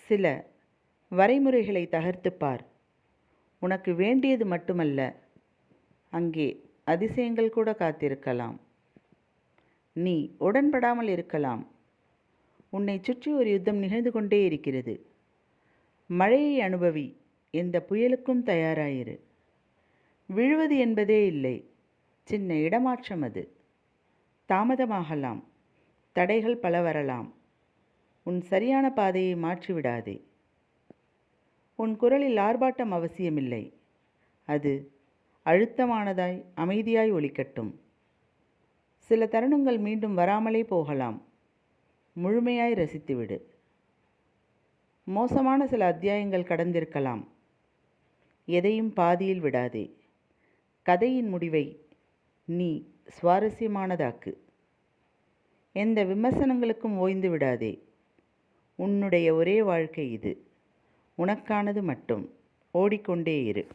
சில வரைமுறைகளை தகர்த்துப் பார். உனக்கு வேண்டியது மட்டுமல்ல, அங்கே அதிசயங்கள் கூட காத்திருக்கலாம். நீ உடன்படாமல் இருக்கலாம். உன்னை சுற்றி ஒரு யுத்தம் நிகழ்ந்து கொண்டே இருக்கிறது. மழையை அனுபவி, எந்த புயலுக்கும் தயாராயிரு. விழுவது என்பதே இல்லை, சின்ன இடமாற்றம் அது. தாமதமாகலாம், தடைகள் பல வரலாம். உன் சரியான பாதையை மாற்றிவிடாதே. உன் குரலில் ஆர்ப்பாட்டம் அவசியமில்லை. அது அழுத்தமானதாய் அமைதியாய் ஒலிக்கட்டும். சில தருணங்கள் மீண்டும் வராமலே போகலாம். முழுமையாய் ரசித்துவிடு. மோசமான சில அத்தியாயங்கள் கடந்திருக்கலாம். எதையும் பாதியில் விடாதே. கதையின் முடிவை நீ சுவாரஸ்யமானதாக்கு. எந்த விமர்சனங்களுக்கும் ஓய்ந்து விடாதே. உன்னுடைய ஒரே வாழ்க்கை இது. உனக்கானது மட்டும். ஓடிக்கொண்டே இரு.